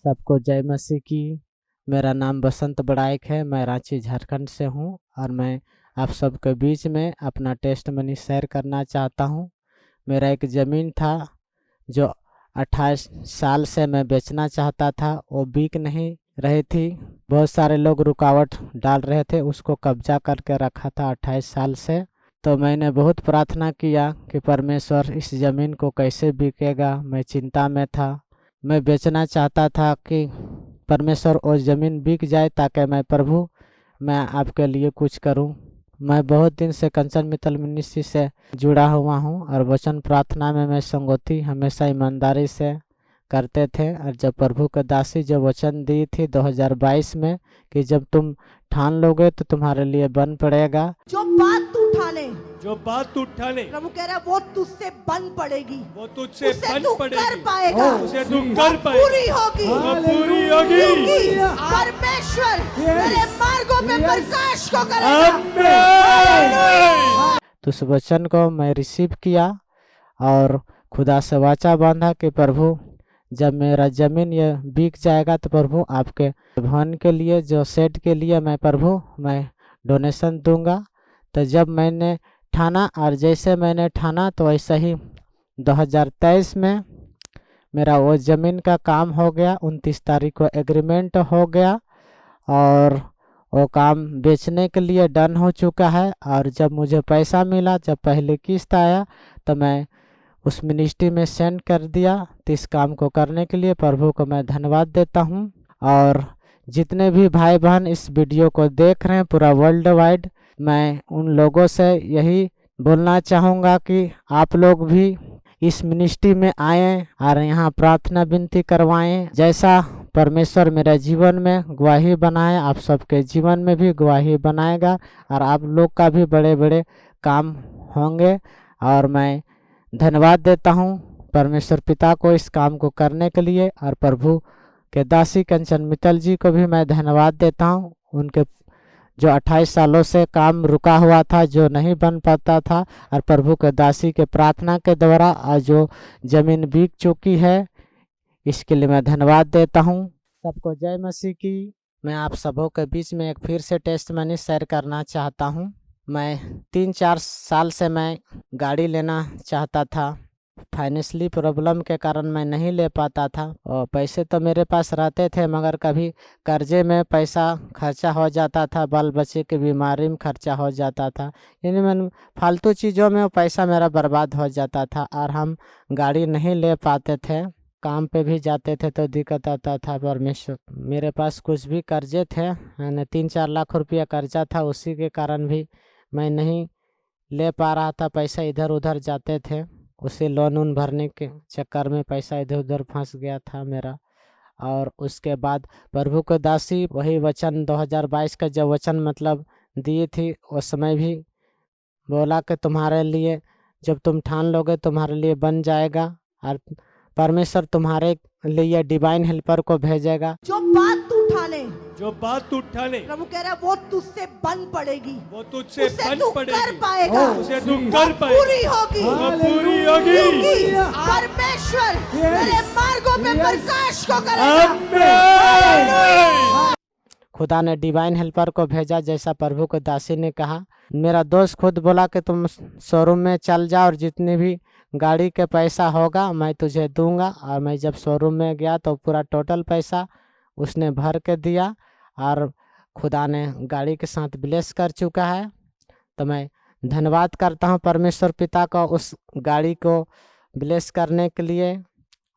सबको जय मसीह की। मेरा नाम बसंत बड़ाइक है। मैं रांची झारखंड से हूँ और मैं आप सबके बीच में अपना टेस्ट मनी शेयर करना चाहता हूँ। मेरा एक ज़मीन था जो 28 साल से मैं बेचना चाहता था, वो बिक नहीं रही थी। बहुत सारे लोग रुकावट डाल रहे थे, उसको कब्जा करके रखा था 28 साल से। तो मैंने बहुत प्रार्थना किया कि परमेश्वर इस ज़मीन को कैसे बिकेगा। मैं चिंता में था। मैं बेचना चाहता था कि परमेश्वर वो ज़मीन बिक जाए ताकि मैं आपके लिए कुछ करूं। मैं बहुत दिन से कंचन मित्तल मिनिस्ट्री से जुड़ा हुआ हूं और वचन प्रार्थना में मैं संगति हमेशा ईमानदारी से करते थे। और जब प्रभु के दासी जो वचन दी थी 2022 में कि जब तुम ठान लोगे तो तुम्हारे लिए बन पड़ेगा। जो बात तू ठाने प्रभु कह रहा है वो तुझसे बन पड़ेगी, वो तुझसे बन पड़ेगी, कर पाएगा, उसे तू कर पाएगा, पूरी होगी, वो पूरी होगी। परमेश्वर तेरे मार्गों पे प्रकाश को करेगा। आमीन। तो उस वचन को मैं रिसीव किया और खुदा से वाचा बांधा कि प्रभु जब मेरा ज़मीन ये बिक जाएगा तो प्रभु आपके भवन के लिए जो सेट के लिए मैं डोनेशन दूंगा। तो जब मैंने ठाना और जैसे मैंने ठाना तो वैसे ही 2023 में मेरा वो ज़मीन का काम हो गया। 29 तारीख को एग्रीमेंट हो गया और वो काम बेचने के लिए डन हो चुका है। और जब मुझे पैसा मिला, जब पहले किस्त आया तो मैं उस मिनिस्ट्री में सेंड कर दिया। तो इस काम को करने के लिए प्रभु को मैं धन्यवाद देता हूँ। और जितने भी भाई बहन इस वीडियो को देख रहे हैं पूरा वर्ल्ड वाइड, मैं उन लोगों से यही बोलना चाहूँगा कि आप लोग भी इस मिनिस्ट्री में आएँ और यहाँ प्रार्थना विनती करवाएं। जैसा परमेश्वर मेरे जीवन में गवाही बनाए, आप सबके जीवन में भी गवाही बनाएगा और आप लोग का भी बड़े बड़े काम होंगे। और मैं धन्यवाद देता हूँ परमेश्वर पिता को इस काम को करने के लिए, और प्रभु के दासी कंचन मित्तल जी को भी मैं धन्यवाद देता हूँ। उनके जो 28 सालों से काम रुका हुआ था, जो नहीं बन पाता था, और प्रभु के दासी के प्रार्थना के द्वारा आज जो ज़मीन बिक चुकी है, इसके लिए मैं धन्यवाद देता हूँ। सबको जय मसीह की। मैं आप सबों के बीच में एक फिर से टेस्ट मनी शेयर करना चाहता हूँ। मैं 3-4 साल से मैं गाड़ी लेना चाहता था। फाइनेंशियली प्रॉब्लम के कारण मैं नहीं ले पाता था और पैसे तो मेरे पास रहते थे, मगर कभी कर्जे में पैसा खर्चा हो जाता था, बाल बच्चे की बीमारी में खर्चा हो जाता था, यानी मैं फालतू चीज़ों में पैसा मेरा बर्बाद हो जाता था और हम गाड़ी नहीं ले पाते थे। काम पे भी जाते थे तो दिक्कत आता था। परमेश्वर मेरे पास कुछ भी कर्जे थे, यानी 3-4 लाख रुपया कर्जा था, उसी के कारण भी मैं नहीं ले पा रहा था। पैसा इधर उधर जाते थे, उसे लोन वोन भरने के चक्कर में पैसा इधर उधर फंस गया था मेरा। और उसके बाद प्रभु को दासी वही वचन 2022 का जो वचन मतलब दिए थी, उस समय भी बोला कि तुम्हारे लिए जब तुम ठान लोगे तुम्हारे लिए बन जाएगा और परमेश्वर तुम्हारे लिए डिवाइन हेल्पर को भेजेगा। जो बात तू ठाने, जो बात तू ठाने प्रभु कह रहा है वो तुझसे बन पड़ेगी, वो तुझसे बन तू पड़ेगी, कर पाएगा, उसे तू कर पाएगा, पूरी होगी, वो पूरी होगी। परमेश्वर तेरे मार्गों पे प्रकाश को आमीन। करेगा। खुदा ने डिवाइन हेल्पर को भेजा, जैसा प्रभु को दासी ने कहा। मेरा दोस्त खुद बोला कि तुम शोरूम में चल जा और जितनी भी गाड़ी के पैसा होगा मैं तुझे दूंगा। और मैं जब शोरूम में गया तो पूरा टोटल पैसा उसने भर के दिया और खुदा ने गाड़ी के साथ ब्लेस कर चुका है। तो मैं धन्यवाद करता हूँ परमेश्वर पिता को उस गाड़ी को ब्लेस करने के लिए।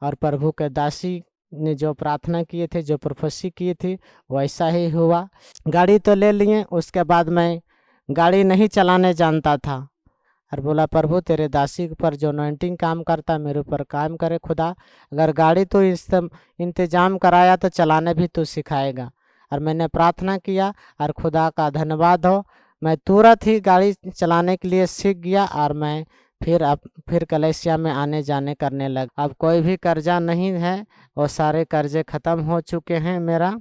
और प्रभु के दासी ने जो प्रार्थना किए थे, जो प्रोफेसी की थी, वैसा ही हुआ। गाड़ी तो ले लिए, उसके बाद मैं गाड़ी नहीं चलाने जानता था और बोला प्रभु तेरे दासी पर जो अनॉइंटिंग काम करता मेरे ऊपर काम करे खुदा। अगर गाड़ी तो इंतजाम कराया तो चलाने भी तू सिखाएगा। और मैंने प्रार्थना किया और खुदा का धन्यवाद हो, मैं तुरंत ही गाड़ी चलाने के लिए सीख गया और मैं फिर कलेसिया में आने जाने करने लगा। अब कोई भी कर्जा नहीं है, वो सारे कर्जे ख़त्म हो चुके हैं मेरा,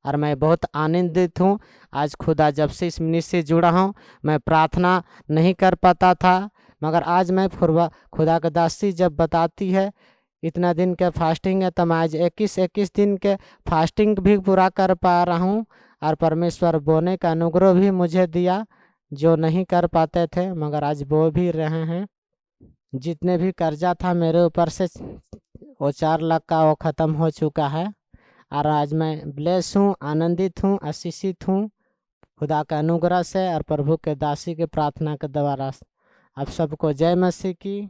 और मैं बहुत आनंदित हूँ। आज खुदा जब से इस मिनिस्ट्री से जुड़ा हूँ, मैं प्रार्थना नहीं कर पाता था, मगर आज मैं खुदा का दासी जब बताती है इतना दिन के फास्टिंग है, तो मैं आज 21 दिन के फास्टिंग भी पूरा कर पा रहा हूँ। और परमेश्वर बोने का अनुग्रह भी मुझे दिया, जो नहीं कर पाते थे मगर आज बो भी रहे हैं। जितने भी कर्जा था मेरे ऊपर से वो 4 लाख का वो ख़त्म हो चुका है। और आज मैं ब्लेस हूँ, आनंदित हूँ, आशीषित हूँ खुदा का अनुग्रह से और प्रभु के दासी के प्रार्थना के द्वारा। आप सबको जय मसीह की।